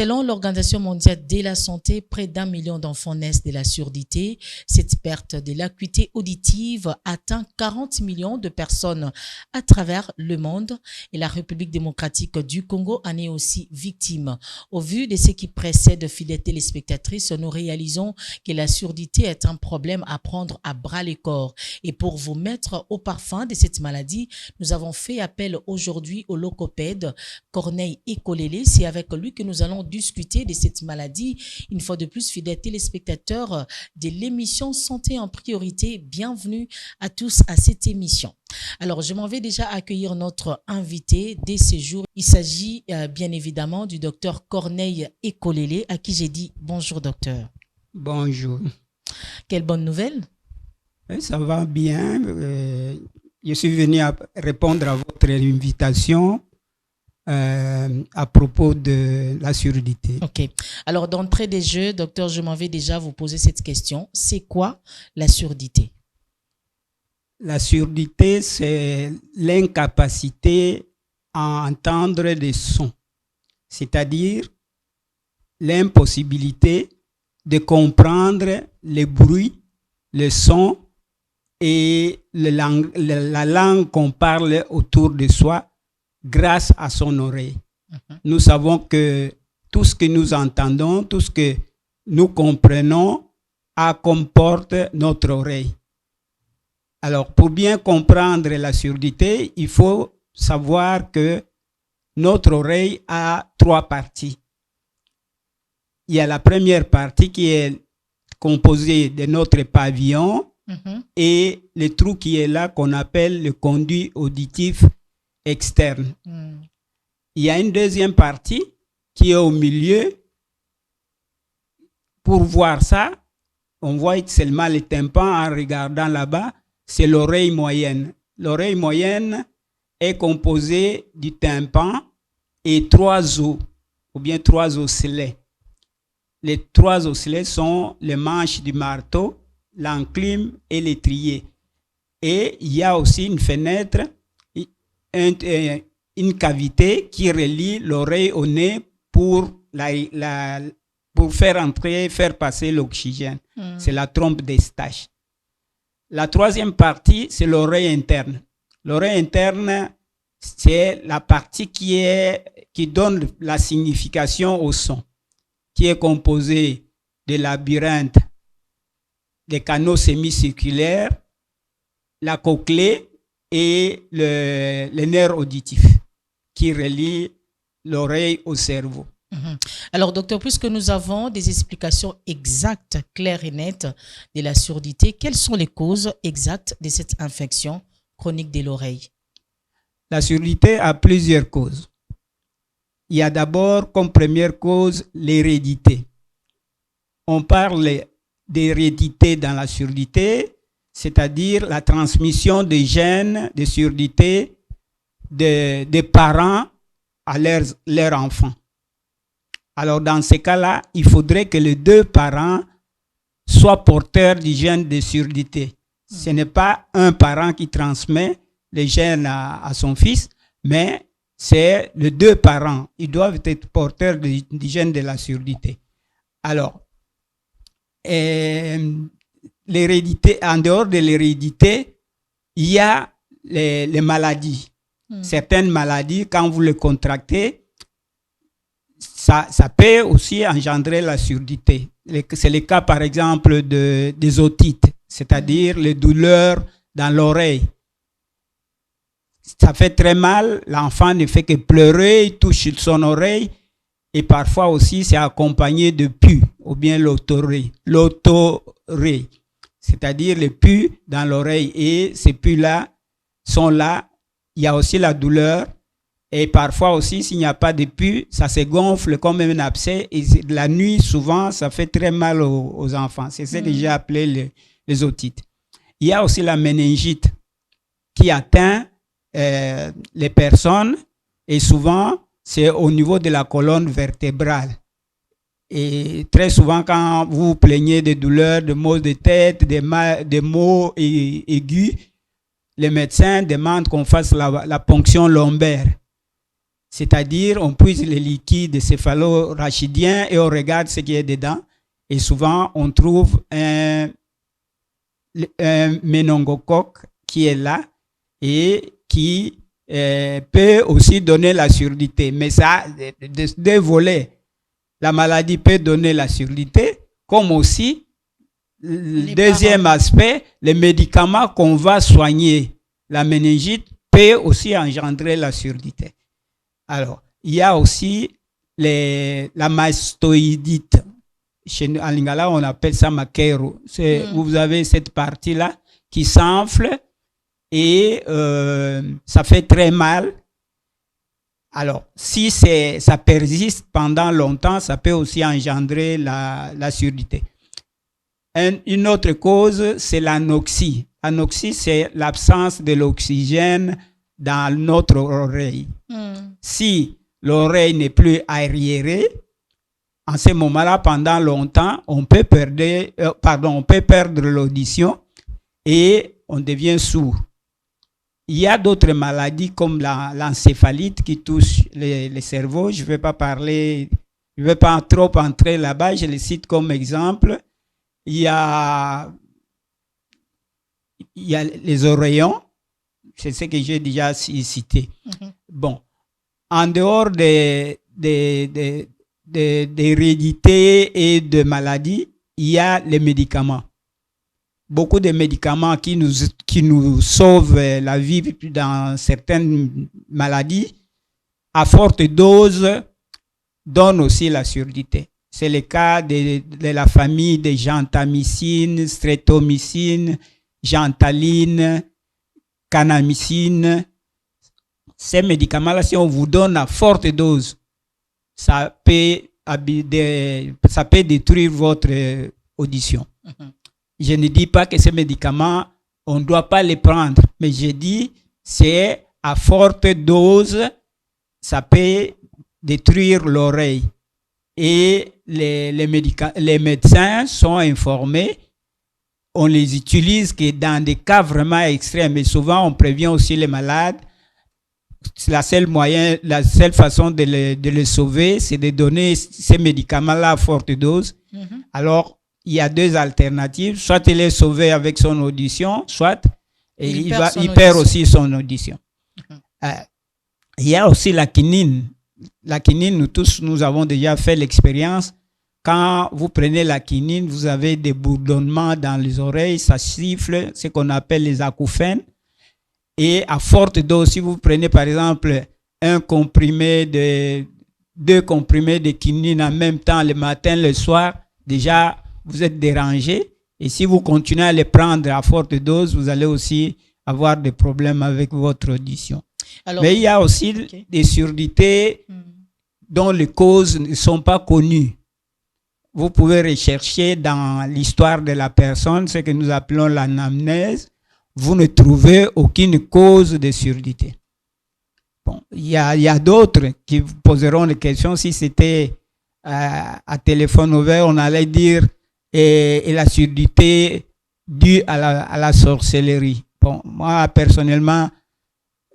Selon l'Organisation mondiale de la santé, près d'1 million d'enfants naissent de la surdité. Cette perte de l'acuité auditive atteint 40 millions de personnes à travers le monde et la République démocratique du Congo en est aussi victime. Au vu de ce qui précède, fidèles téléspectatrices, nous réalisons que la surdité est un problème à prendre à bras le corps. Et pour vous mettre au parfum de cette maladie, nous avons fait appel aujourd'hui au logopède Corneille Ekolele. C'est avec lui que nous allons discuter de cette maladie. Une fois de plus, fidèles téléspectateurs de l'émission Santé en priorité, bienvenue à tous à cette émission. Alors, je m'en vais déjà accueillir notre invité dès ce jour. Il s'agit bien évidemment du docteur Corneille Ekolele, à qui j'ai dit bonjour docteur. Bonjour. Quelle bonne nouvelle. Ça va bien. Je suis venu répondre à votre invitation à propos de la surdité. Ok. Alors, d'entrée des jeux, docteur, je m'en vais déjà vous poser cette question. C'est quoi la surdité? La surdité, c'est l'incapacité à entendre des sons, c'est-à-dire l'impossibilité de comprendre les bruits, les sons et la langue qu'on parle autour de soi grâce à son oreille. Nous savons que tout ce que nous entendons, tout ce que nous comprenons, comporte notre oreille. Alors, pour bien comprendre la surdité, il faut savoir que notre oreille a 3 parties. Il y a la première partie qui est composée de notre pavillon et le trou qui est là qu'on appelle le conduit auditif externe. Il y a une deuxième partie qui est au milieu. Pour voir ça, on voit seulement le tympan en regardant là-bas. C'est l'oreille moyenne. L'oreille moyenne est composée du tympan et 3 os, ou bien 3 osselets. Les 3 osselets sont les manches du marteau, l'enclume et l'étrier. Et il y a aussi une fenêtre, une cavité qui relie l'oreille au nez pour faire passer l'oxygène. C'est la trompe d'Eustache. La troisième partie, c'est l'oreille interne. L'oreille interne, c'est la partie qui donne la signification au son, qui est composée de labyrinthe, des canaux sémicirculaires, la cochlée et le nerf auditif qui relie l'oreille au cerveau. Alors, docteur, puisque nous avons des explications exactes, claires et nettes de la surdité, quelles sont les causes exactes de cette infection chronique de l'oreille? La surdité a plusieurs causes. Il y a d'abord comme première cause l'hérédité. On parle d'hérédité dans la surdité, c'est-à-dire la transmission des gènes de surdité des parents à leurs enfants. Alors, dans ces cas-là, il faudrait que les 2 parents soient porteurs du gène de surdité. Ce n'est pas un parent qui transmet les gènes à son fils, mais c'est les 2 parents. Ils doivent être porteurs du gène de la surdité. Alors, l'hérédité, en dehors de l'hérédité, il y a les maladies. Certaines maladies, quand vous les contractez, ça peut aussi engendrer la surdité. C'est le cas, par exemple, des otites, c'est-à-dire les douleurs dans l'oreille. Ça fait très mal, l'enfant ne fait que pleurer, il touche son oreille, et parfois aussi c'est accompagné de pus, ou bien l'otorrhée, c'est-à-dire les pus dans l'oreille. Et ces pus-là sont là, il y a aussi la douleur. Et parfois aussi, s'il n'y a pas de pus, ça se gonfle comme un abcès. Et la nuit, souvent, ça fait très mal aux enfants. C'est ce que j'ai appelé les otites. Il y a aussi la méningite qui atteint les personnes. Et souvent, c'est au niveau de la colonne vertébrale. Et très souvent, quand vous vous plaignez de douleurs, de maux de tête, des maux aigus, les médecins demandent qu'on fasse la ponction lombaire. C'est-à-dire, on puise les liquides céphalo-rachidiens et on regarde ce qui est dedans. Et souvent, on trouve un méningocoque qui est là et qui peut aussi donner la surdité. Mais ça a deux volets. La maladie peut donner la surdité, comme aussi, le deuxième aspect, les médicaments qu'on va soigner. La méningite peut aussi engendrer la surdité. Alors, il y a aussi la mastoïdite. Chez nous, en lingala, on appelle ça makero. Vous avez cette partie-là qui s'enfle et ça fait très mal. Alors, si ça persiste pendant longtemps, ça peut aussi engendrer la surdité. Une autre cause, c'est l'anoxie. L'anoxie, c'est l'absence de l'oxygène dans notre oreille. Si l'oreille n'est plus arriérée, en ce moment-là, pendant longtemps, on peut perdre l'audition et on devient sourd. Il y a d'autres maladies comme l'encéphalite qui touche le cerveau. Je ne vais pas trop entrer là-bas, je les cite comme exemple. Il y a les oreillons, c'est ce que j'ai déjà cité. Bon, en dehors d'hérédité et de maladies, il y a les médicaments. Beaucoup de médicaments qui nous sauvent la vie dans certaines maladies, à forte dose, donnent aussi la surdité. C'est le cas de la famille de gentamicine, streptomycine, gentaline, kanamycine. Ces médicaments-là, si on vous donne à forte dose, ça peut détruire votre audition. Je ne dis pas que ces médicaments, on ne doit pas les prendre, mais je dis c'est à forte dose, ça peut détruire l'oreille. Et les médecins sont informés, on les utilise que dans des cas vraiment extrêmes, et souvent on prévient aussi les malades. La seule façon de les sauver, c'est de donner ces médicaments-là à forte dose. Alors, il y a deux alternatives. Soit il est sauvé avec son audition, soit il perd aussi son audition. Il y a aussi la quinine. La quinine, nous tous, nous avons déjà fait l'expérience. Quand vous prenez la quinine, vous avez des bourdonnements dans les oreilles, ça siffle, ce qu'on appelle les acouphènes. Et à forte dose, si vous prenez par exemple deux comprimés de quinine en même temps, le matin, le soir, déjà vous êtes dérangé. Et si vous continuez à les prendre à forte dose, vous allez aussi avoir des problèmes avec votre audition. Alors, mais il y a aussi des surdités dont les causes ne sont pas connues. Vous pouvez rechercher dans l'histoire de la personne, ce que nous appelons l'anamnèse. Vous ne trouvez aucune cause de surdité. Bon, il y a d'autres qui vous poseront des questions. Si c'était à téléphone ouvert, on allait dire et la surdité due à la sorcellerie. Bon, moi, personnellement,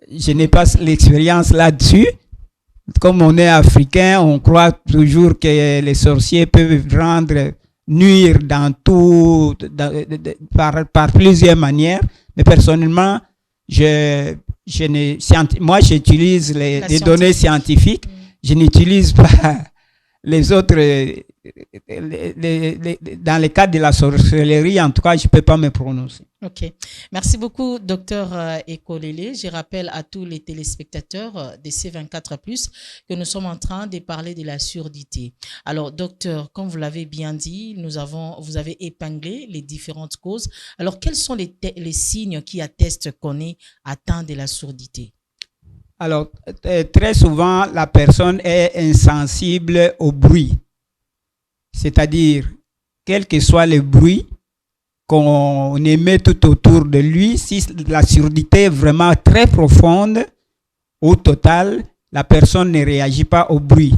je n'ai pas l'expérience là-dessus. Comme on est africain, on croit toujours que les sorciers peuvent nuire dans tout, par plusieurs manières. Mais personnellement, moi, j'utilise les données scientifiques. Je n'utilise pas les autres. Dans le cadre de la sorcellerie, en tout cas, je ne peux pas me prononcer. Ok. Merci beaucoup, Dr Ekolele. Je rappelle à tous les téléspectateurs de C24+, que nous sommes en train de parler de la surdité. Alors, docteur, comme vous l'avez bien dit, vous avez épinglé les différentes causes. Alors, quels sont les signes qui attestent qu'on est atteint de la surdité? Alors, très souvent, la personne est insensible au bruit. C'est-à-dire, quel que soit le bruit qu'on émet tout autour de lui, si la surdité est vraiment très profonde, au total, la personne ne réagit pas au bruit.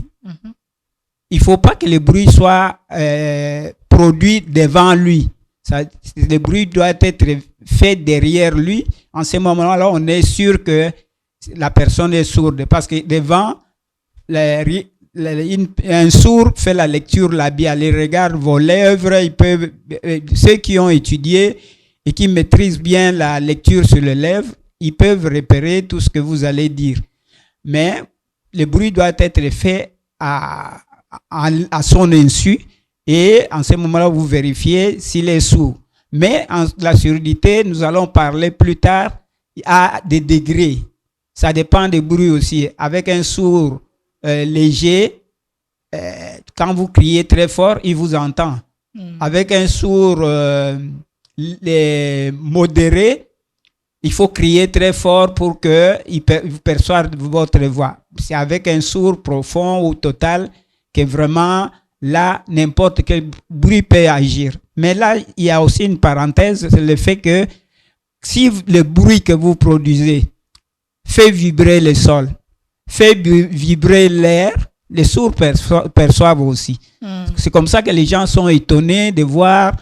Il ne faut pas que le bruit soit produit devant lui. Le bruit doit être fait derrière lui. En ce moment-là, on est sûr que la personne est sourde. Parce que devant, un sourd fait la lecture labiale, il regarde vos lèvres, ceux qui ont étudié et qui maîtrisent bien la lecture sur les lèvres, ils peuvent repérer tout ce que vous allez dire. Mais le bruit doit être fait à son insu et en ce moment-là, vous vérifiez s'il est sourd. Mais la surdité, nous allons parler plus tard, à des degrés. Ça dépend des bruits aussi. Avec un sourd léger, quand vous criez très fort, il vous entend. Avec un sourd modéré, il faut crier très fort pour qu'il perçoive votre voix. C'est avec un sourd profond ou total que vraiment, là, n'importe quel bruit peut agir. Mais là, il y a aussi une parenthèse, c'est le fait que si le bruit que vous produisez fait vibrer le sol, fait vibrer l'air, les sourds perçoivent aussi. C'est comme ça que les gens sont étonnés de voir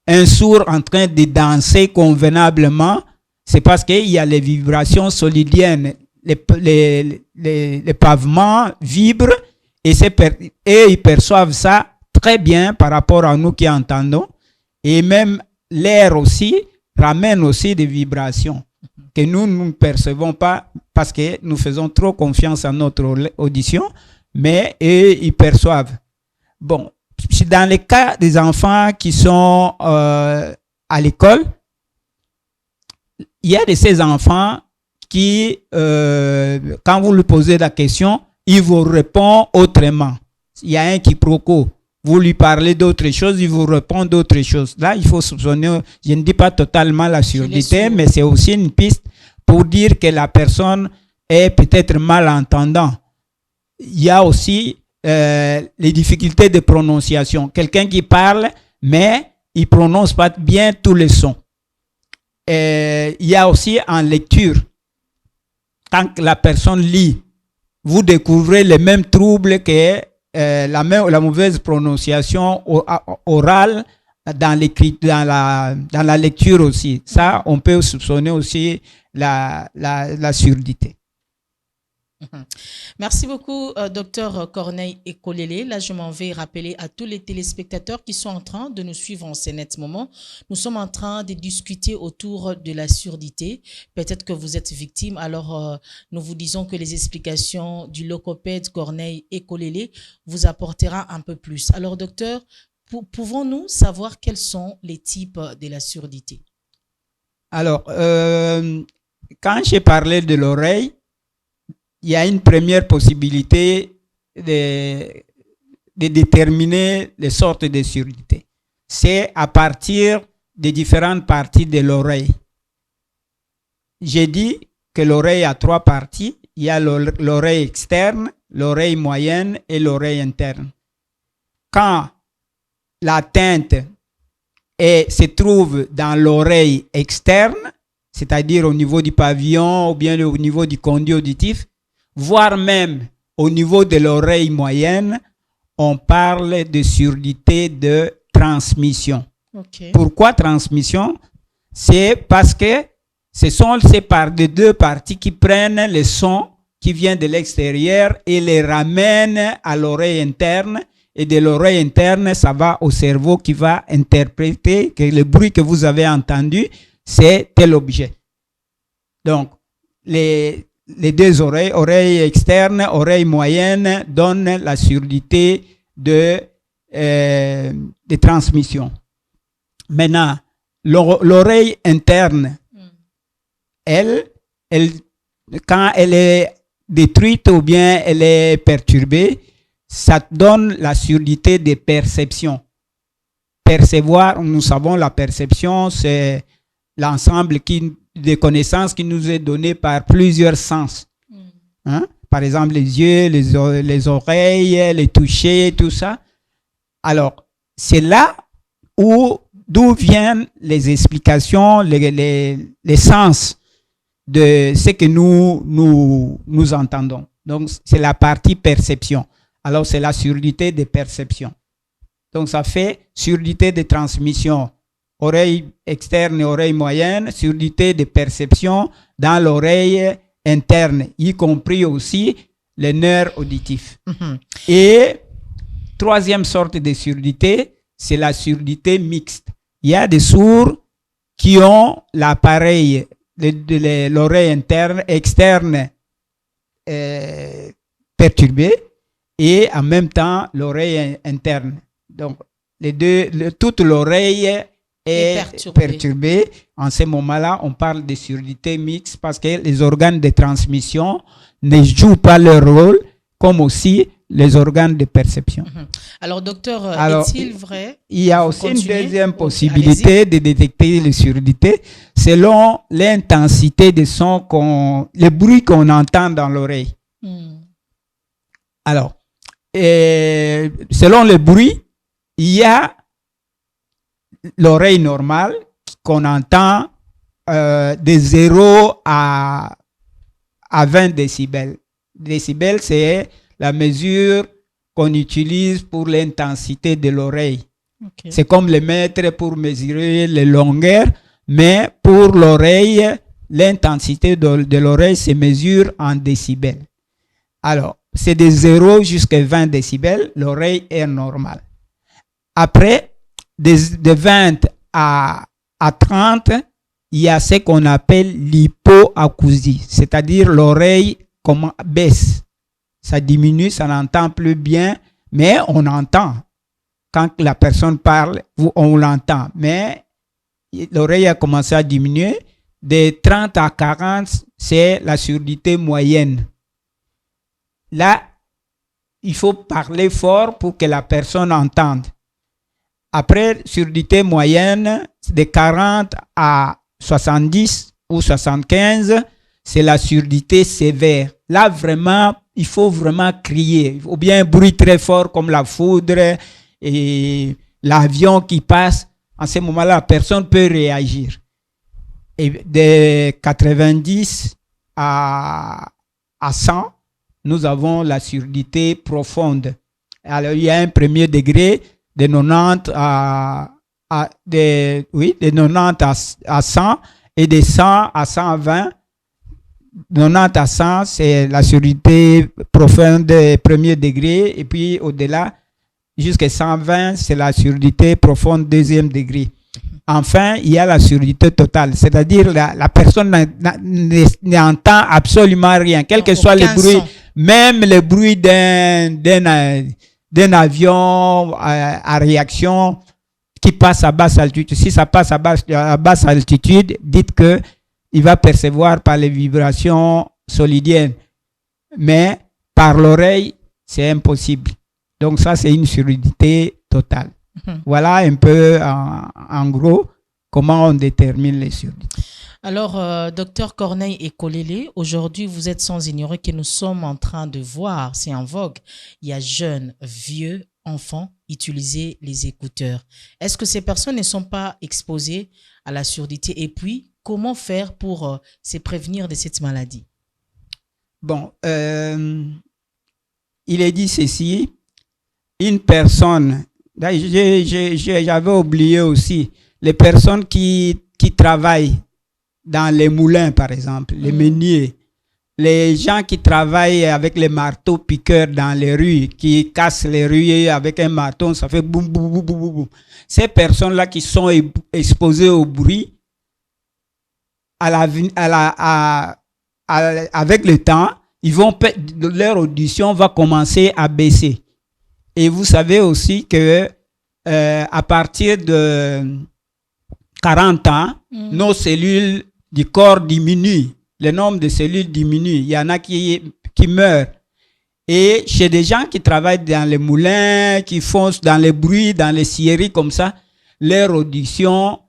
un sourd en train de danser convenablement. C'est parce qu'il y a les vibrations solidiennes. Les pavements vibrent et ils perçoivent ça très bien par rapport à nous qui entendons. Et même l'air aussi ramène aussi des vibrations que nous ne percevons pas parce que nous faisons trop confiance à notre audition, mais eux, ils perçoivent. Bon, dans le cas des enfants qui sont à l'école, il y a de ces enfants qui, quand vous lui posez la question, il vous répond autrement. Il y a un quiproquo. Vous lui parlez d'autres choses, il vous répond d'autres choses. Là, il faut soupçonner, je ne dis pas totalement la surdité, mais c'est aussi une piste pour dire que la personne est peut-être malentendant. Il y a aussi les difficultés de prononciation. Quelqu'un qui parle, mais il ne prononce pas bien tous les sons. Il y a aussi en lecture, quand la personne lit, vous découvrez les mêmes troubles que la mauvaise prononciation orale dans la lecture aussi. Ça, on peut soupçonner aussi la surdité. Merci beaucoup, Dr Corneille Ekolele. Là, je m'en vais rappeler à tous les téléspectateurs qui sont en train de nous suivre en ce net moment. Nous sommes en train de discuter autour de la surdité. Peut-être que vous êtes victime. Alors, nous vous disons que les explications du logopède Corneille Ekolele vous apportera un peu plus. Alors, docteur, pouvons-nous savoir quels sont les types de la surdité? Alors, quand j'ai parlé de l'oreille, il y a une première possibilité de déterminer les sortes de surdité. C'est à partir des différentes parties de l'oreille. J'ai dit que l'oreille a trois parties. Il y a l'oreille externe, l'oreille moyenne et l'oreille interne. Quand l'atteinte se trouve dans l'oreille externe, c'est-à-dire au niveau du pavillon ou bien au niveau du conduit auditif, voire même au niveau de l'oreille moyenne, on parle de surdité de transmission. Okay. Pourquoi transmission? C'est parce que ce sont ces deux parties qui prennent le son qui vient de l'extérieur et les ramènent à l'oreille interne. Et de l'oreille interne, ça va au cerveau qui va interpréter que le bruit que vous avez entendu, c'est tel objet. Donc, les deux oreilles, oreille externe, oreille moyenne, donnent la surdité de transmission. Maintenant, l'oreille interne, elle, quand elle est détruite ou bien elle est perturbée, ça donne la surdité de perception. Percevoir, nous savons, la perception, c'est l'ensemble des connaissances qui nous est donné par plusieurs sens. Hein? Par exemple, les yeux, les oreilles, les toucher, tout ça. Alors, c'est là d'où viennent les explications, les sens de ce que nous entendons. Donc, c'est la partie perception. Alors, c'est la surdité de perception. Donc, ça fait surdité de transmission. Oreille externe et oreille moyenne, surdité de perception dans l'oreille interne, y compris aussi les nerfs auditifs. Mhm. Et troisième sorte de surdité, c'est la surdité mixte. Il y a des sourds qui ont l'appareil, l'oreille externe perturbée et en même temps l'oreille interne. Donc, toute l'oreille est perturbée. En ce moment-là, on parle de surdité mixte parce que les organes de transmission ne jouent pas leur rôle, comme aussi les organes de perception. Alors, docteur, est-il vrai? Il y a aussi une deuxième possibilité de détecter les surdités selon l'intensité des sons, le bruit qu'on entend dans l'oreille. Alors, selon le bruit, il y a l'oreille normale qu'on entend de 0 à 20 décibels. Décibels, c'est la mesure qu'on utilise pour l'intensité de l'oreille. Okay. C'est comme le mètre pour mesurer les longueurs, mais pour l'oreille, l'intensité de l'oreille se mesure en décibels. Alors, c'est de 0 jusqu'à 20 décibels, l'oreille est normale. Après, de 20 à 30, il y a ce qu'on appelle l'hypoacousie, c'est-à-dire l'oreille baisse. Ça diminue, ça n'entend plus bien, mais on entend. Quand la personne parle, on l'entend. Mais l'oreille a commencé à diminuer. De 30 à 40, c'est la surdité moyenne. Là, il faut parler fort pour que la personne entende. Après, surdité moyenne, de 40 à 70 ou 75, c'est la surdité sévère. Là, vraiment, il faut vraiment crier. Ou bien un bruit très fort comme la foudre et l'avion qui passe. En ce moment-là, personne ne peut réagir. Et de 90 à 100, nous avons la surdité profonde. Alors, il y a un premier degré de 90 à 100 et de 100 à 120. 90 à 100, c'est la surdité profonde premier degré, et puis au-delà, jusqu'à 120, c'est la surdité profonde deuxième degré. Enfin, il y a la surdité totale, c'est-à-dire la personne n'entend absolument rien, quel que soit le bruit, même le bruit d'un avion à réaction qui passe à basse altitude. Si ça passe à basse altitude, dites que il va percevoir par les vibrations solidiennes. Mais par l'oreille, c'est impossible. Donc ça, c'est une surdité totale. Voilà un peu, en gros, comment on détermine les surdités. Alors, docteur Corneille Ekolele, aujourd'hui, vous êtes sans ignorer que nous sommes en train de voir, c'est en vogue, il y a jeunes, vieux, enfants utiliser les écouteurs. Est-ce que ces personnes ne sont pas exposées à la surdité? Et puis, comment faire pour se prévenir de cette maladie? Bon, il est dit ceci, une personne, j'avais oublié aussi, les personnes qui travaillent dans les moulins, par exemple, les meuniers, les gens qui travaillent avec les marteaux piqueurs dans les rues, qui cassent les rues avec un marteau, ça fait boum, boum, boum, boum, boum. Ces personnes-là qui sont exposées au bruit, avec le temps, leur audition va commencer à baisser. Et vous savez aussi que à partir de 40 ans, nos cellules du corps diminuent. Le nombre de cellules diminue. Il y en a qui meurent. Et chez des gens qui travaillent dans les moulins, qui foncent dans les bruits, dans les scieries comme ça, leur audition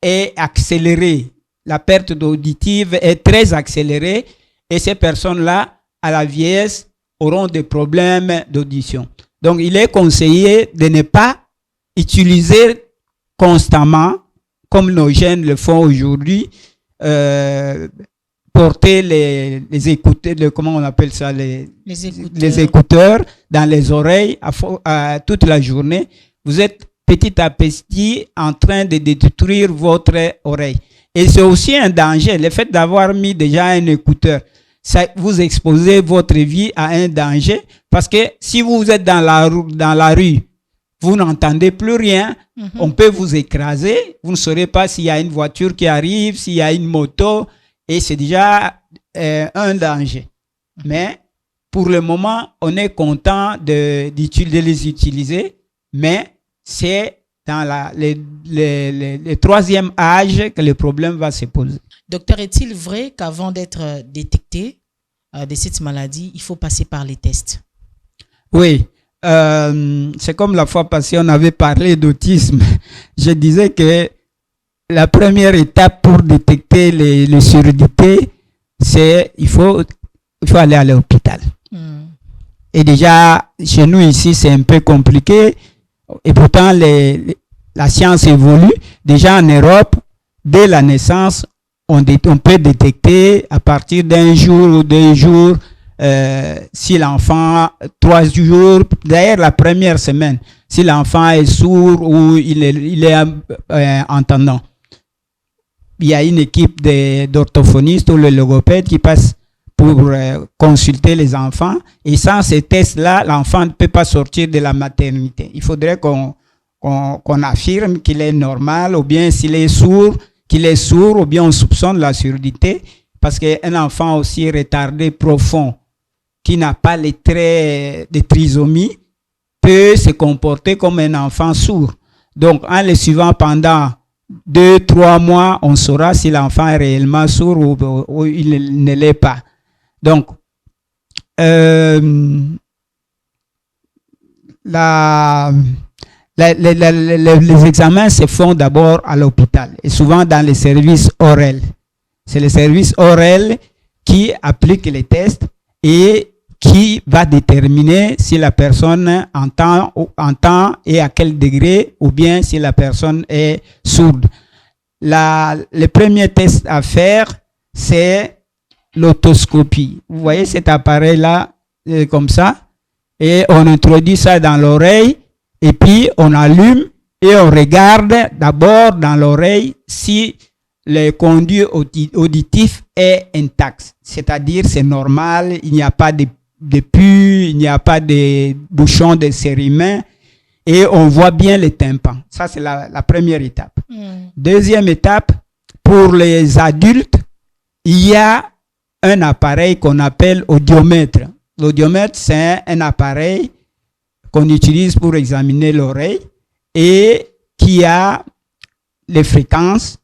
est accélérée. La perte auditive est très accélérée et ces personnes-là, à la vieillesse, auront des problèmes d'audition. Donc, il est conseillé de ne pas utiliser constamment, comme nos jeunes le font aujourd'hui, porter les écouteurs, comment on appelle ça, les écouteurs dans les oreilles toute la journée. Vous êtes petit à petit en train de détruire votre oreille. Et c'est aussi un danger, le fait d'avoir mis déjà un écouteur. ça, vous exposez votre vie à un danger. Parce que si vous êtes dans la rue, vous n'entendez plus rien, on peut vous écraser, vous ne saurez pas s'il y a une voiture qui arrive, s'il y a une moto, et c'est déjà un danger. Mais pour le moment, on est content de les utiliser, mais c'est dans le troisième âge que le problème va se poser. Docteur, est-il vrai qu'avant d'être détecté de cette maladie, il faut passer par les tests? Oui, c'est comme la fois passée, on avait parlé d'autisme. Je disais que la première étape pour détecter les surdité, c'est il faut aller à l'hôpital. Et déjà, chez nous ici, c'est un peu compliqué. Et pourtant, la science évolue. Déjà en Europe, dès la naissance, on peut détecter à partir d'un jour ou 2 jours si l'enfant, 3 jours, d'ailleurs la première semaine, si l'enfant est sourd ou il est entendant. Il y a une équipe d'orthophonistes ou le logopède qui passe pour consulter les enfants. Et sans ces tests-là, l'enfant ne peut pas sortir de la maternité. Il faudrait qu'on affirme qu'il est normal, ou bien s'il est sourd, ou bien on soupçonne la surdité. Parce qu'un enfant aussi retardé profond, qui n'a pas les traits de trisomie, peut se comporter comme un enfant sourd. Donc, en le suivant pendant 2-3 mois, on saura si l'enfant est réellement sourd ou il ne l'est pas. Donc, les examens se font d'abord à l'hôpital et souvent dans les services ORL. C'est le service ORL qui applique les tests et qui va déterminer si la personne entend et à quel degré, ou bien si la personne est sourde. Le premier test à faire, c'est l'otoscopie. Vous voyez cet appareil-là, comme ça, et on introduit ça dans l'oreille, et puis on allume et on regarde d'abord dans l'oreille si le conduit auditif est intact. C'est-à-dire c'est normal, il n'y a pas de pus, il n'y a pas de bouchons de sérimène, et on voit bien les tympans. Ça, c'est la première étape. Deuxième étape, pour les adultes, il y a un appareil qu'on appelle audiomètre. L'audiomètre, c'est un appareil qu'on utilise pour examiner l'oreille et qui a les fréquences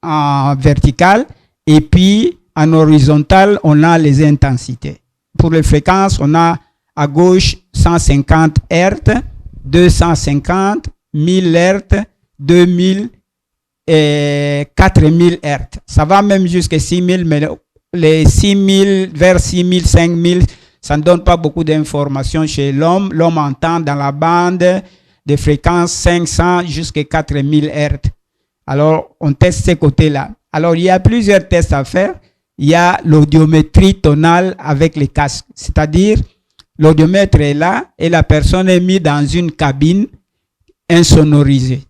en verticale, et puis en horizontal, on a les intensités. Pour les fréquences, on a à gauche 150 Hz, 250, 1000 Hz, 2000 et 4000 Hz. Ça va même jusqu'à 6000, mais les 6000 vers 6000, 5000, ça ne donne pas beaucoup d'informations chez l'homme. L'homme entend dans la bande de fréquences 500 jusqu'à 4000 Hz. Alors, on teste ces côtés-là. Alors, il y a plusieurs tests à faire. Il y a l'audiométrie tonale avec les casques. C'est-à-dire, l'audiomètre est là et la personne est mise dans une cabine insonorisée.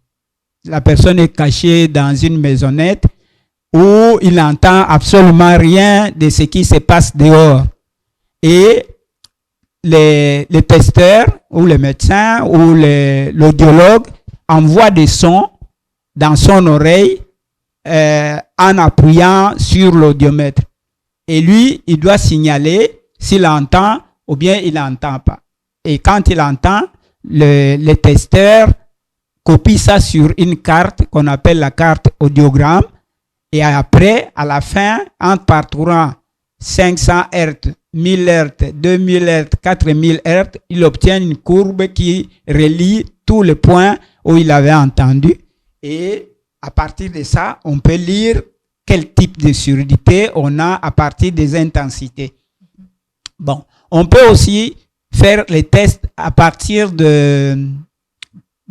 La personne est cachée dans une maisonnette où il n'entend absolument rien de ce qui se passe dehors. Et les testeurs ou les médecins ou l'audiologue envoient des sons dans son oreille en appuyant sur l'audiomètre. Et lui, il doit signaler s'il entend ou bien il n'entend pas. Et quand il entend, le testeur copie ça sur une carte qu'on appelle la carte audiogramme. Et après, à la fin, en parcourant 500 Hz, 1000 Hz, 2000 Hz, 4000 Hz, il obtient une courbe qui relie tous les points où il avait entendu. Et à partir de ça, on peut lire quel type de surdité on a à partir des intensités. Bon, on peut aussi faire les tests à partir de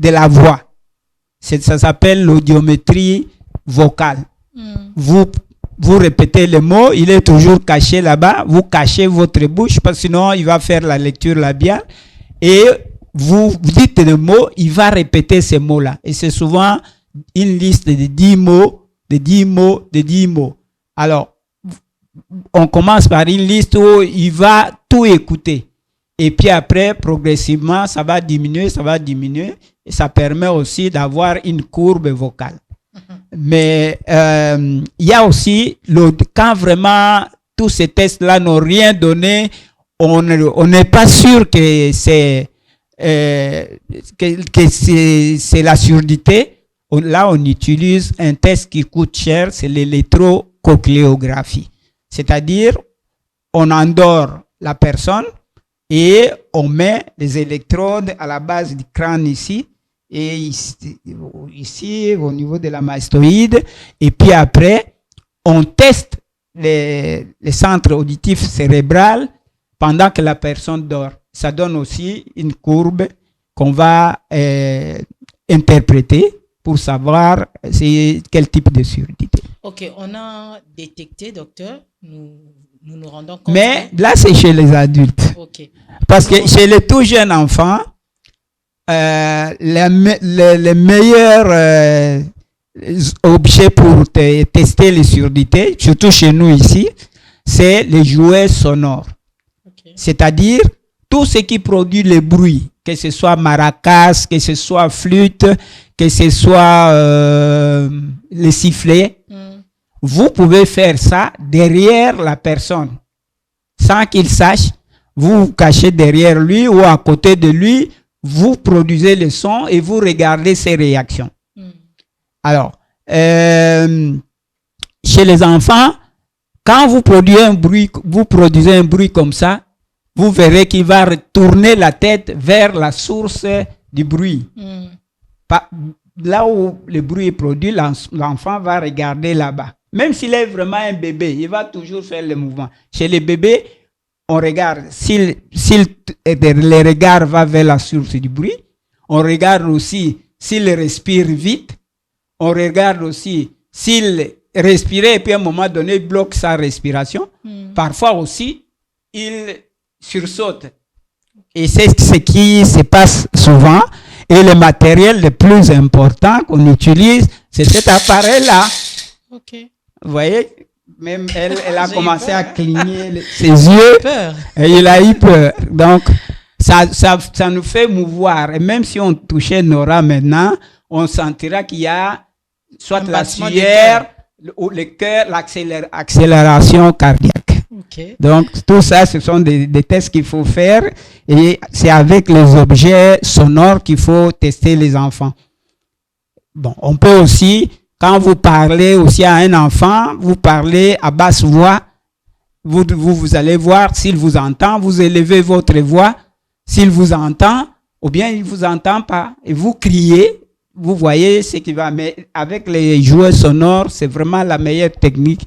la voix. Ça s'appelle l'audiométrie vocale. Vous répétez le mot, il est toujours caché là-bas, vous cachez votre bouche parce que sinon il va faire la lecture labiale et vous dites le mot, il va répéter ces mots-là. Et c'est souvent une liste de 10 mots, de 10 mots, de 10 mots. Alors, on commence par une liste où il va tout écouter. Et puis après, progressivement, ça va diminuer. Et ça permet aussi d'avoir une courbe vocale. Mais il y a aussi, quand vraiment tous ces tests-là n'ont rien donné, on n'est pas sûr que c'est la surdité. Là, on utilise un test qui coûte cher, c'est l'électrocochléographie. C'est-à-dire, on endort la personne et on met les électrodes à la base du crâne ici, et ici au niveau de la mastoïde, et puis après, on teste les centres auditifs cérébrales pendant que la personne dort. Ça donne aussi une courbe qu'on va interpréter pour savoir c'est quel type de surdité. Ok, on a détecté, docteur, nous rendons compte. Mais là, c'est chez les adultes. Okay. Parce que chez les tout jeunes enfants, les meilleurs objets pour tester les surdités, surtout chez nous ici, c'est les jouets sonores. Okay. C'est-à-dire tout ce qui produit le bruit, que ce soit maracas, que ce soit flûte, que ce soit les sifflets. Vous pouvez faire ça derrière la personne. Sans qu'il sache, vous vous cachez derrière lui ou à côté de lui, vous produisez le son et vous regardez ses réactions. Alors, chez les enfants, quand vous produisez un bruit comme ça, vous verrez qu'il va retourner la tête vers la source du bruit. Là où le bruit est produit, l'enfant va regarder là-bas. Même s'il est vraiment un bébé, il va toujours faire le mouvement. Chez les bébés, on regarde, si le regard va vers la source du bruit, on regarde aussi s'il respire vite, on regarde aussi s'il respire et puis à un moment donné, il bloque sa respiration. Parfois aussi, il sursaute. Et c'est ce qui se passe souvent. Et le matériel le plus important qu'on utilise, c'est cet appareil-là. Okay. Vous voyez, même elle a commencé à cligner ses yeux. Et il a eu peur. Donc, ça nous fait mouvoir. Et même si on touchait Nora maintenant, on sentira qu'il y a soit la sueur, ou le cœur, l'accélération cardiaque. Okay. Donc, tout ça, ce sont des tests qu'il faut faire. Et c'est avec les objets sonores qu'il faut tester les enfants. Bon, on peut aussi... Quand vous parlez aussi à un enfant, vous parlez à basse voix, vous allez voir s'il vous entend, vous élevez votre voix, s'il vous entend, ou bien il ne vous entend pas, et vous criez, vous voyez ce qui va. Mais avec les jouets sonores, c'est vraiment la meilleure technique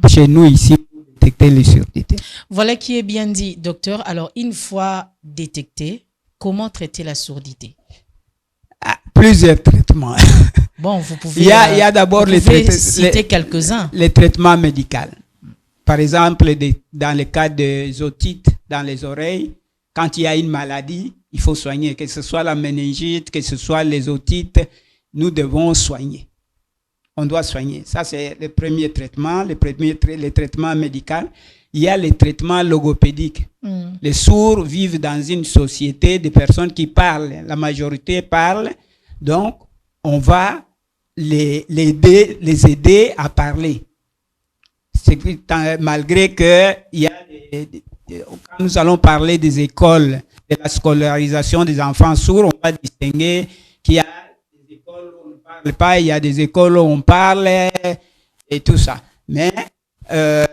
chez nous ici pour détecter les surdités. Voilà qui est bien dit, docteur. Alors, une fois détecté, comment traiter la surdité? Plusieurs traitements. Bon, vous pouvez, il y a d'abord citer quelques-uns. Les traitements médicaux. Par exemple, dans le cas des otites dans les oreilles, quand il y a une maladie, il faut soigner. Que ce soit la méningite, que ce soit les otites, nous devons soigner. On doit soigner. Ça, c'est le premier traitement, le traitement médical. Il y a les traitements logopédiques. Les sourds vivent dans une société de personnes qui parlent. La majorité parle. Donc, on va les aider à parler. Malgré que quand nous allons parler des écoles, de la scolarisation des enfants sourds, on va distinguer qu'il y a des écoles où on ne parle pas, il y a des écoles où on parle et tout ça. Mais la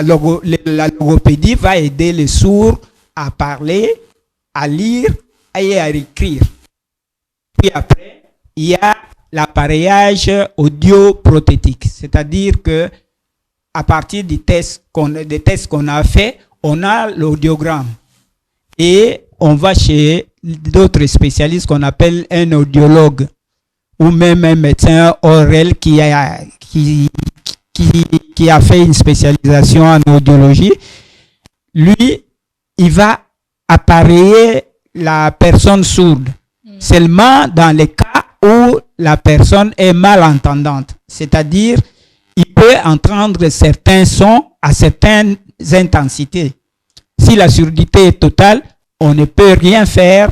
logopédie va aider les sourds à parler, à lire et à écrire. Puis après, il y a l'appareillage audio-prothétique, c'est-à-dire que à partir des tests qu'on a fait, on a l'audiogramme et on va chez d'autres spécialistes qu'on appelle un audiologue ou même un médecin oral qui a fait une spécialisation en audiologie. Lui, il va appareiller la personne sourde seulement dans les cas où la personne est malentendante, c'est-à-dire il peut entendre certains sons à certaines intensités. Si la surdité est totale, on ne peut rien faire,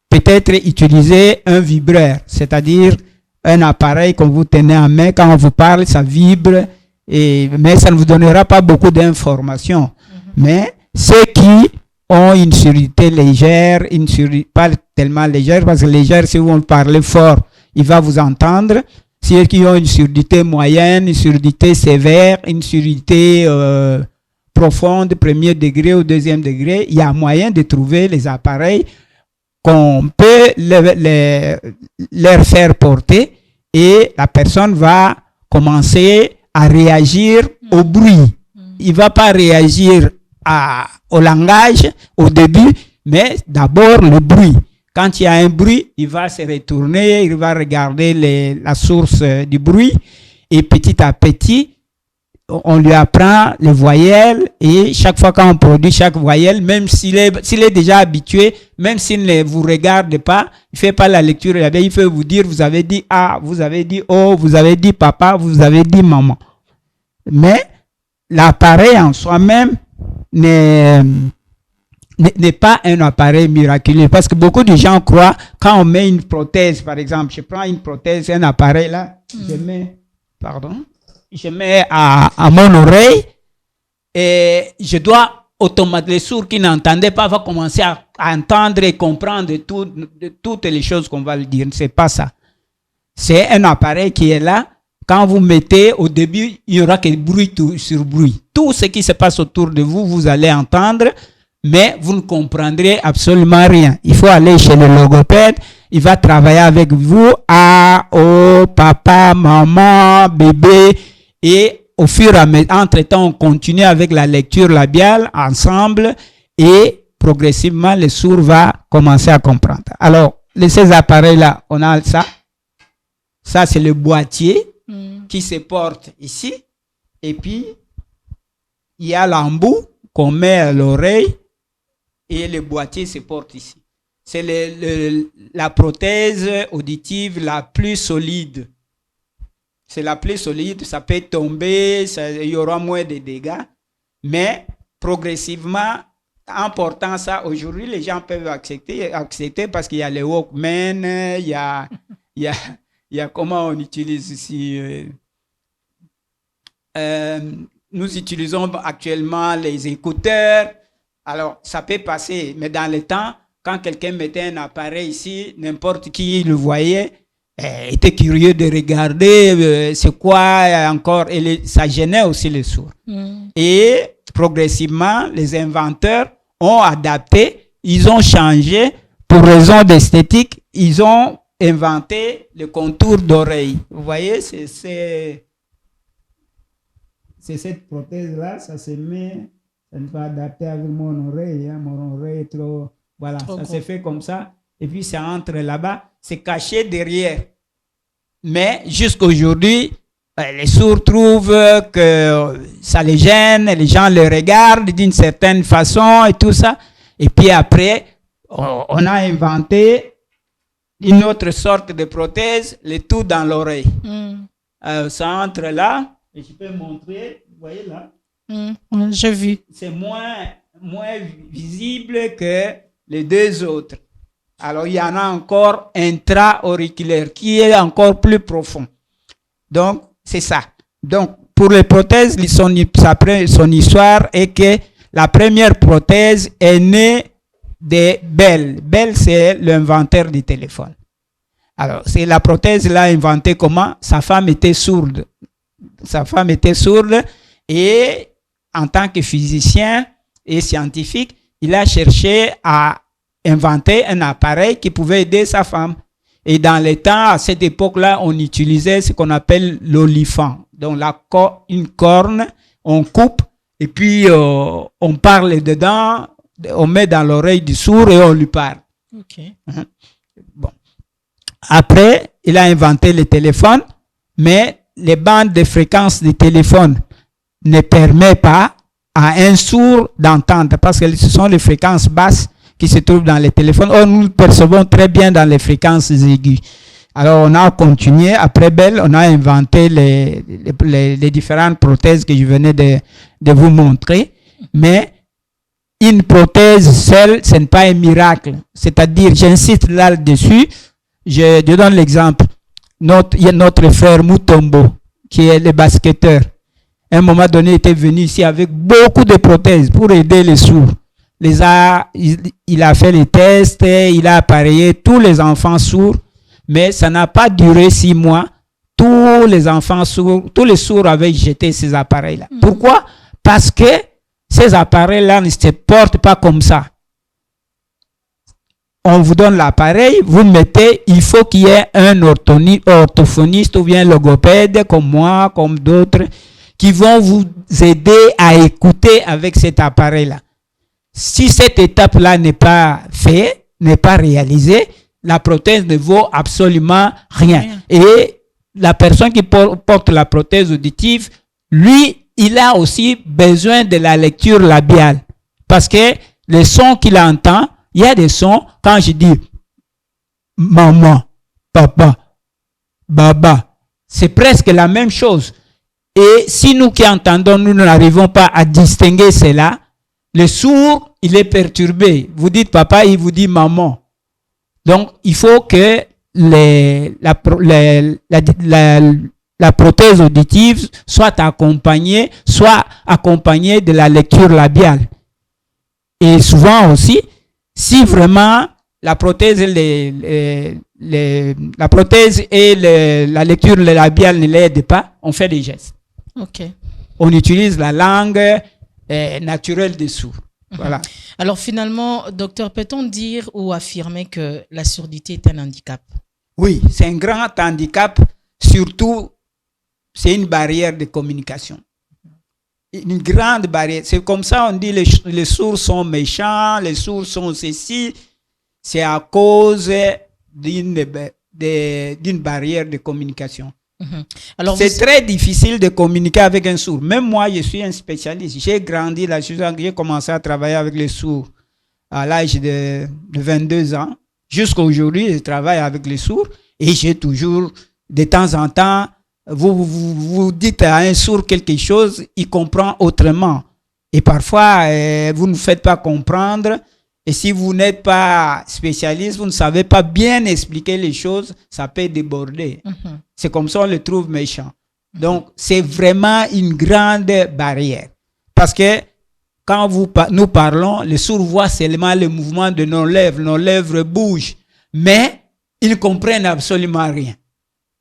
peut-être utiliser un vibreur, c'est-à-dire un appareil que vous tenez en main, quand on vous parle, ça vibre, mais ça ne vous donnera pas beaucoup d'informations. Mais ceux qui ont une surdité légère, pas tellement légère, parce que légère, si vous parlez fort, il va vous entendre. Ceux qui ont une surdité moyenne, une surdité sévère, une surdité profonde, premier degré ou deuxième degré, il y a moyen de trouver les appareils qu'on peut leur faire porter et la personne va commencer à réagir au bruit. Il ne va pas réagir au langage au début, mais d'abord le bruit. Quand il y a un bruit, il va se retourner, il va regarder la source du bruit et petit à petit, on lui apprend les voyelles et chaque fois qu'on produit chaque voyelle, même s'il est déjà habitué, même s'il ne vous regarde pas, il ne fait pas la lecture, il peut vous dire, vous avez dit A, vous avez dit O, vous avez dit papa, vous avez dit maman. Mais l'appareil en soi-même n'est pas un appareil miraculeux parce que beaucoup de gens croient quand on met une prothèse, par exemple, je prends une prothèse, un appareil là, je mets à mon oreille et je dois automatiquement, les sourds qui n'entendaient pas vont commencer à entendre et comprendre toutes les choses qu'on va lui dire. C'est pas ça. C'est un appareil qui est là. Quand vous mettez, au début, il y aura que bruit sur bruit. Tout ce qui se passe autour de vous, vous allez entendre, mais vous ne comprendrez absolument rien. Il faut aller chez le logopède. Il va travailler avec vous. A, O, papa, maman, bébé. Et au fur et à mesure, entre-temps, on continue avec la lecture labiale ensemble et progressivement, le sourd va commencer à comprendre. Alors, ces appareils-là, on a ça. Ça, c'est le boîtier qui se porte ici. Et puis, il y a l'embout qu'on met à l'oreille et le boîtier se porte ici. C'est la prothèse auditive la plus solide. C'est la plus solide, ça peut tomber, il y aura moins de dégâts. Mais progressivement, en portant ça, aujourd'hui, les gens peuvent accepter parce qu'il y a les Walkman, il y a comment on utilise ici. Nous utilisons actuellement les écouteurs. Alors, ça peut passer, mais dans le temps, quand quelqu'un mettait un appareil ici, n'importe qui le voyait, était curieux de regarder c'est quoi encore, et ça gênait aussi les sourds. Et progressivement, les inventeurs ont adapté, ils ont changé, pour raison d'esthétique, ils ont inventé le contour d'oreille. Vous voyez, c'est cette prothèse-là, ça se met, ça ne va adapter avec mon oreille, hein, mon oreille est trop, voilà, trop ça se fait comme ça, et puis ça entre là-bas, c'est caché derrière. Mais jusqu'aujourd'hui, les sourds trouvent que ça les gêne, les gens le regardent d'une certaine façon et tout ça. Et puis après, on a inventé une autre sorte de prothèse, le tout dans l'oreille. Ça entre là, et je peux montrer, vous voyez là. J'ai vu. C'est moins visible que les deux autres. Alors, il y en a encore intra-auriculaire qui est encore plus profond. Donc, c'est ça. Donc, pour les prothèses, son histoire est que la première prothèse est née de Bell. Bell, c'est l'inventeur du téléphone. Alors, c'est la prothèse là inventée comment? Sa femme était sourde. Sa femme était sourde et en tant que physicien et scientifique, il a cherché à inventer un appareil qui pouvait aider sa femme. Et dans les temps, à cette époque-là, on utilisait ce qu'on appelle l'olifant. Donc, une corne, on coupe et puis on parle dedans, on met dans l'oreille du sourd et on lui parle. Okay. Bon. Après, il a inventé le téléphone, mais les bandes de fréquences du téléphone ne permettent pas à un sourd d'entendre parce que ce sont les fréquences basses qui se trouvent dans les téléphones. Or, nous percevons très bien dans les fréquences aiguës. Alors, on a continué. Après Bell, on a inventé les différentes prothèses que je venais de vous montrer. Mais une prothèse seule, ce n'est pas un miracle. C'est-à-dire, j'insiste là-dessus. Je donne l'exemple. Notre frère Mutombo, qui est le basketteur, à un moment donné, était venu ici avec beaucoup de prothèses pour aider les sourds. Il a fait les tests, il a appareillé tous les enfants sourds, mais ça n'a pas duré 6 mois. Tous les enfants sourds, tous les sourds avaient jeté ces appareils-là. Pourquoi? Parce que ces appareils-là ne se portent pas comme ça. On vous donne l'appareil, vous mettez, il faut qu'il y ait un orthophoniste ou bien un logopède comme moi, comme d'autres, qui vont vous aider à écouter avec cet appareil-là. Si cette étape-là n'est pas faite, n'est pas réalisée, la prothèse ne vaut absolument rien. Et la personne qui porte la prothèse auditive, lui, il a aussi besoin de la lecture labiale. Parce que les sons qu'il entend, il y a des sons, quand je dis maman, papa, baba, c'est presque la même chose. Et si nous qui entendons, nous n'arrivons pas à distinguer cela, le sourd, il est perturbé. Vous dites papa, il vous dit maman. Donc, il faut que la prothèse auditive soit accompagnée de la lecture labiale. Et souvent aussi, si vraiment la prothèse et la lecture labiale ne l'aident pas, on fait des gestes. Okay. On utilise la langue naturelle des sourds. Voilà. Alors finalement, docteur, peut-on dire ou affirmer que la surdité est un handicap? Oui, c'est un grand handicap. Surtout, c'est une barrière de communication. Une grande barrière. C'est comme ça, on dit les sourds sont méchants, les sourds sont ceci. C'est à cause d'une barrière de communication. Alors c'est très difficile de communiquer avec un sourd. Même moi, je suis un spécialiste. J'ai grandi là, j'ai commencé à travailler avec les sourds à l'âge de 22 ans. Jusqu'à aujourd'hui, je travaille avec les sourds et j'ai toujours, de temps en temps, vous dites à un sourd quelque chose, il comprend autrement. Et parfois, vous ne faites pas comprendre. Et si vous n'êtes pas spécialiste, vous ne savez pas bien expliquer les choses, ça peut déborder. C'est comme ça on le trouve méchant. Donc, c'est vraiment une grande barrière. Parce que quand nous parlons, les sourds voient seulement le mouvement de nos lèvres bougent. Mais ils ne comprennent absolument rien.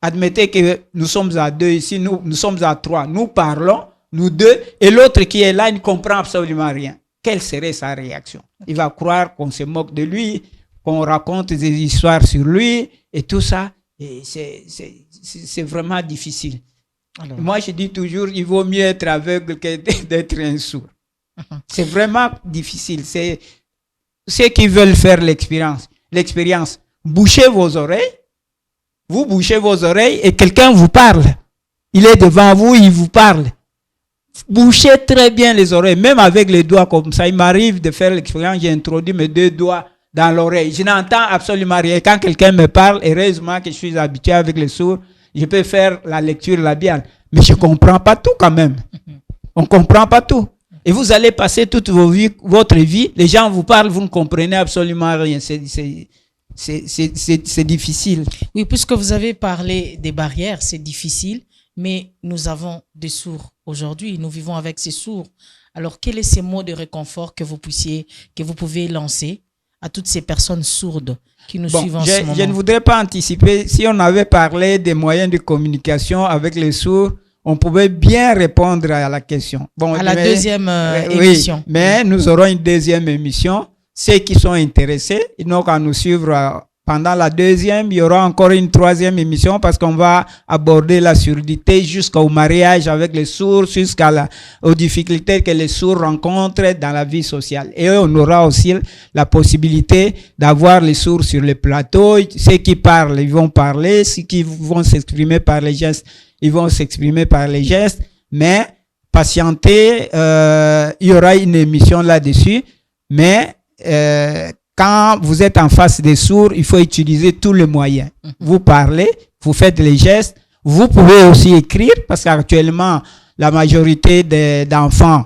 Admettez que nous sommes à 2 ici, nous sommes à 3. Nous parlons, nous deux, et l'autre qui est là, il ne comprend absolument rien. Quelle serait sa réaction? Il va croire qu'on se moque de lui, qu'on raconte des histoires sur lui et tout ça. Et c'est vraiment difficile. Alors, moi, je dis toujours, il vaut mieux être aveugle que d'être un sourd. C'est vraiment difficile. C'est ceux qui veulent faire l'expérience. Bouchez vos oreilles. Vous bouchez vos oreilles et quelqu'un vous parle. Il est devant vous, il vous parle. Bouchez très bien les oreilles, même avec les doigts comme ça. Il m'arrive de faire l'expérience, j'ai introduit mes 2 doigts dans l'oreille. Je n'entends absolument rien. Quand quelqu'un me parle, heureusement que je suis habitué avec les sourds, je peux faire la lecture labiale. Mais je ne comprends pas tout quand même. On ne comprend pas tout. Et vous allez passer toute votre vie, les gens vous parlent, vous ne comprenez absolument rien. C'est difficile. Oui, puisque vous avez parlé des barrières, c'est difficile. Mais nous avons des sourds aujourd'hui, nous vivons avec ces sourds. Alors, quel est ces mots de réconfort que vous pouvez lancer à toutes ces personnes sourdes qui nous suivent en ce moment? Je ne voudrais pas anticiper. Si on avait parlé des moyens de communication avec les sourds, on pouvait bien répondre à la question. Bon, à la deuxième émission. Oui, mais nous aurons une deuxième émission. Ceux qui sont intéressés, ils n'ont qu'à nous suivre. Pendant la deuxième, il y aura encore une 3e émission parce qu'on va aborder la surdité jusqu'au mariage avec les sourds, aux difficultés que les sourds rencontrent dans la vie sociale. Et on aura aussi la possibilité d'avoir les sourds sur le plateau. Ceux qui parlent, ils vont parler. Ceux qui vont s'exprimer par les gestes, ils vont s'exprimer par les gestes. Mais patientez, il y aura une émission là-dessus. Mais quand vous êtes en face des sourds, il faut utiliser tous les moyens. Vous parlez, vous faites les gestes, vous pouvez aussi écrire, parce qu'actuellement, la majorité d'enfants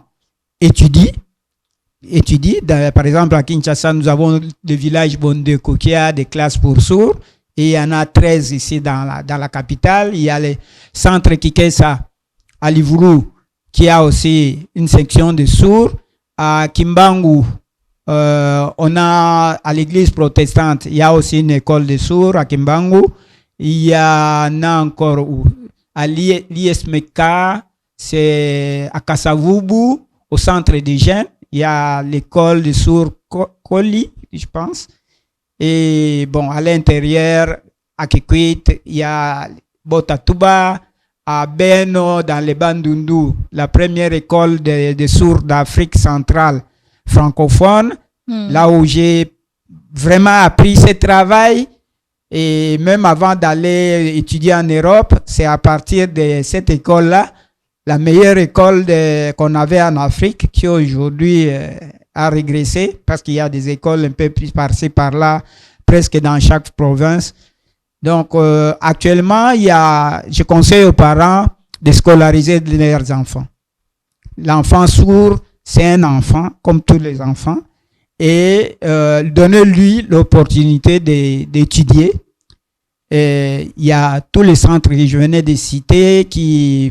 étudient. Par exemple, à Kinshasa, nous avons des villages Bondé Kokia, des classes pour sourds, et il y en a 13 ici dans la capitale. Il y a le centre Kikesa à Livourou, qui a aussi une section de sourds. À Kimbangu, on a à l'église protestante, il y a aussi une école de sourds à Kimbangu. Il y en a encore à l'ISMK, c'est à Kasavubu, au centre des jeunes. Il y a l'école de sourds Koli, je pense. Et bon, à l'intérieur, à Kikwit, il y a Botatuba, à Beno, dans les Bandundu, la première école de sourds d'Afrique centrale francophone, là où j'ai vraiment appris ce travail. Et même avant d'aller étudier en Europe, c'est à partir de cette école-là, la meilleure école qu'on avait en Afrique, qui aujourd'hui a régressé, parce qu'il y a des écoles un peu plus par-ci, par-là, presque dans chaque province. Donc, actuellement, je conseille aux parents de scolariser leurs enfants. L'enfant sourd, c'est un enfant, comme tous les enfants, et donner-lui l'opportunité d'étudier. Il y a tous les centres que je venais de citer qui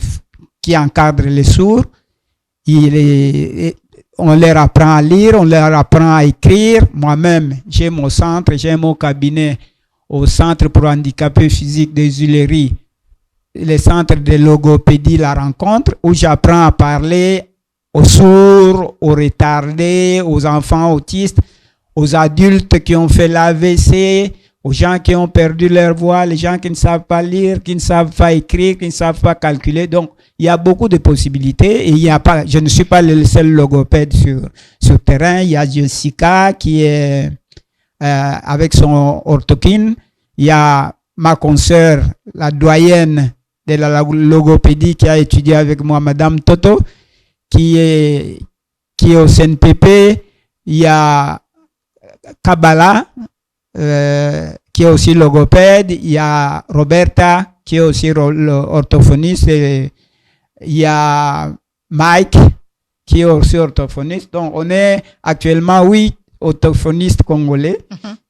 encadrent les sourds. On leur apprend à lire, on leur apprend à écrire. Moi-même, j'ai mon centre, j'ai mon cabinet au Centre pour handicapés physiques des Huileries, le centre de logopédie La Rencontre, où j'apprends à parler aux sourds, aux retardés, aux enfants autistes, aux adultes qui ont fait l'AVC, aux gens qui ont perdu leur voix, les gens qui ne savent pas lire, qui ne savent pas écrire, qui ne savent pas calculer. Donc, il y a beaucoup de possibilités et je ne suis pas le seul logopède sur terrain. Il y a Jessica qui est avec son orthokine. Il y a ma consoeur, la doyenne de la logopédie qui a étudié avec moi, Madame Toto, qui est au CNPP. Il y a Kabbalah, qui est aussi logopède. Il y a Roberta, qui est aussi orthophoniste. Et il y a Mike, qui est aussi orthophoniste. Donc, on est actuellement 8 orthophonistes congolais.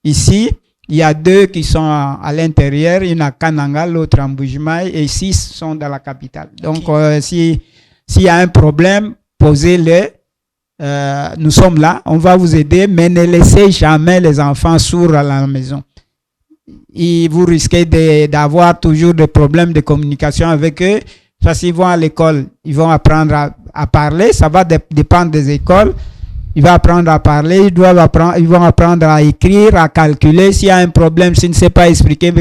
Ici, il y a 2 qui sont à l'intérieur, une à Kananga, l'autre en Bujimaï, et 6 sont dans la capitale. Donc, s'il y a un problème, posez-le. Nous sommes là, on va vous aider, mais ne laissez jamais les enfants sourds à la maison. Et vous risquez d'avoir toujours des problèmes de communication avec eux. Parce qu'ils vont à l'école, ils vont apprendre à parler, ça va dépendre des écoles. Ils vont apprendre à parler, ils vont apprendre à écrire, à calculer. S'il y a un problème, s'il ne sait pas expliquer,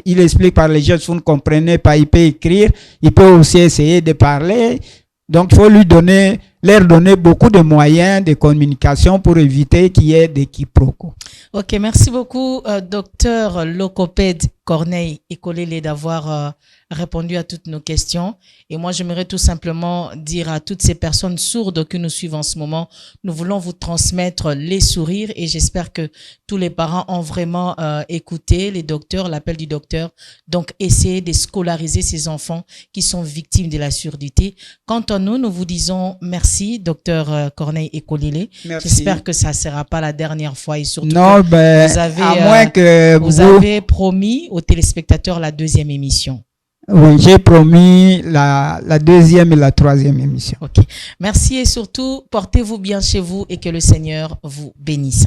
il explique par les gestes, vous ne comprenez pas, il peut écrire, il peut aussi essayer de parler. Donc, il faut leur donner beaucoup de moyens de communication pour éviter qu'il y ait des quiproquos. Ok, merci beaucoup, docteur logopède Corneille Ekolele, d'avoir répondu à toutes nos questions. Et moi, j'aimerais tout simplement dire à toutes ces personnes sourdes que nous suivons en ce moment, nous voulons vous transmettre les sourires et j'espère que tous les parents ont vraiment écouté les docteurs, l'appel du docteur. Donc, essayez de scolariser ces enfants qui sont victimes de la surdité. Quant à nous, nous vous disons merci, docteur Corneille Ekolele. J'espère que ça ne sera pas la dernière fois et surtout non, ben, vous avez promis aux téléspectateurs la 2e émission. Oui, j'ai promis la 2e et la 3e émission. Ok. Merci et surtout, portez-vous bien chez vous et que le Seigneur vous bénisse.